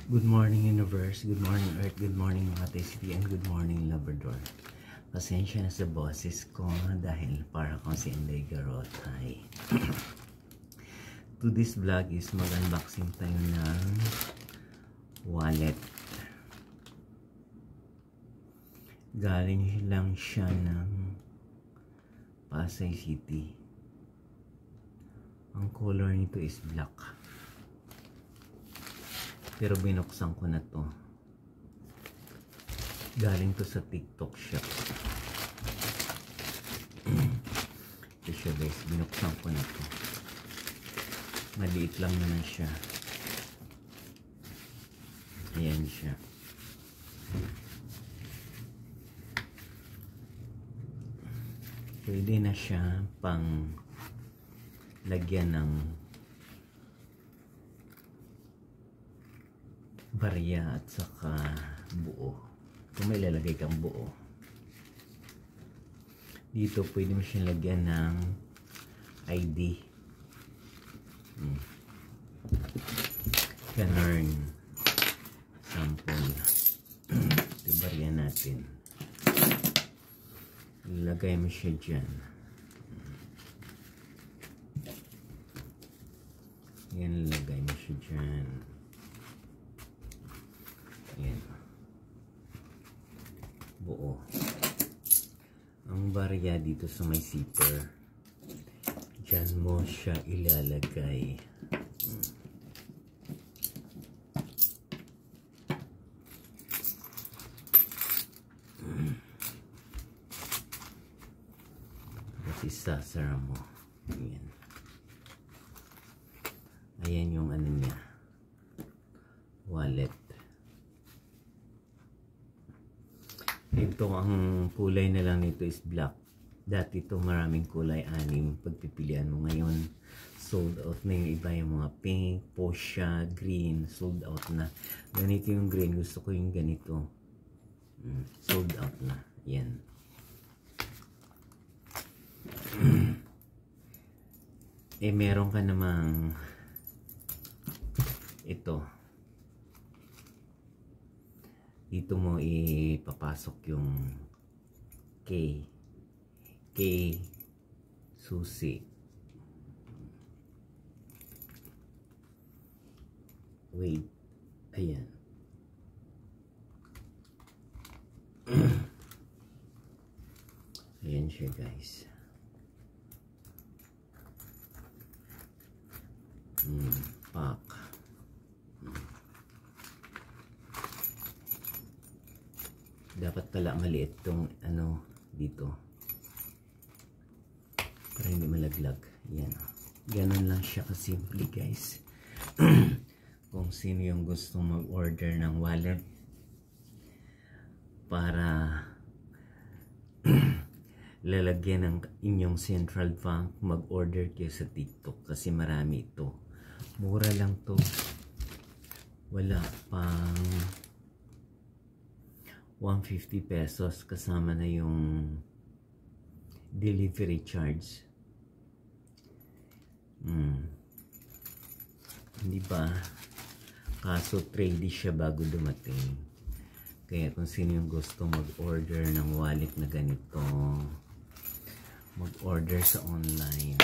Good morning universe, good morning earth, good morning mga TCT, and good morning Labrador. Pasensya na sa boses ko dahil para kong si Inday Garotay. To this vlog is mag-unboxing tayo ng wallet. Galing lang siya ng Pasay City. Ang color nito is black. Pero binuksan ko na to. Galing to sa TikTok shop. Ito siya guys, binuksan ko na to. Maliit lang naman siya. Ayan siya. Pwede na siya pang lagyan ng barya at saka buo. Kung may lalagay kang buo, dito pwede mo siyang lagyan ng ID. Ganun sample. Ito barya natin. Ilagay mo siya dyan. Yan, ilagay mo siya dyan. Yan. Buo. Ang barya dito sa may zipper, dyan mo siya ilalagay. Kasi sasara mo. Ayan. Ayan yung ano niya, wallet. Ito, ang kulay na lang nito is black. Dati ito maraming kulay, 6 pagpipilian mo. Ngayon sold out na yung iba, yung mga pink, fuchsia, green, sold out na. Ganito yung green, gusto ko yung ganito. Sold out na. Yan. Meron ka namang ito. Dito mo ipapasok yung K susi. Wait. Ayan. Ayan siya guys. Pack. Dapat pala maliit tong ano dito para hindi malaglag. Yan. Ganun lang siya kasimple guys. Kung sino yung gustong mag-order ng wallet para lalagyan ng inyong central bank, mag-order kayo sa TikTok kasi marami ito. Mura lang to. Wala pang 150 pesos kasama na yung delivery charge. Hindi ba? Kaso trade siya bago dumating. Kaya kung sino yung gusto mag-order ng wallet na ganito, mag-order sa online.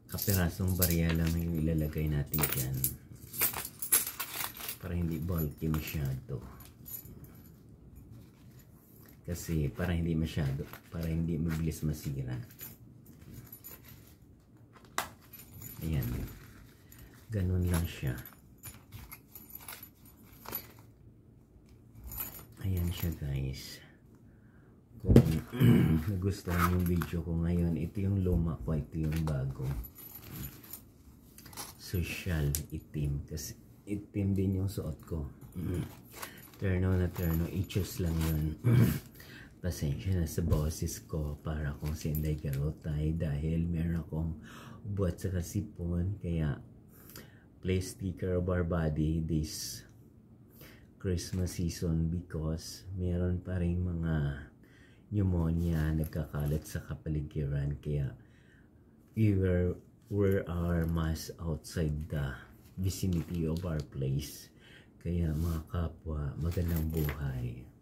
Kapirasong barya lang yung ilalagay natin dyan. Para hindi bulky masyado. Kasi para hindi masyado, para hindi mabilis masira. Ayan. Ganun lang siya. Ayan siya guys. Kung nagustuhan yung video ko ngayon, ito yung luma ko, ito yung bago. Social itim. Kasi itim din yung suot ko. Terno na terno. I-choose lang yun. Pasensya na sa boses ko para kung si Inday Garotay dahil meron akong buhat sa kasipon. Kaya play sticker of our body this Christmas season because meron pa rin mga pneumonia nagkakalat sa kapaligiran. Kaya we wear our mask outside the vicinity of our place. Kaya mga kapwa, magandang buhay.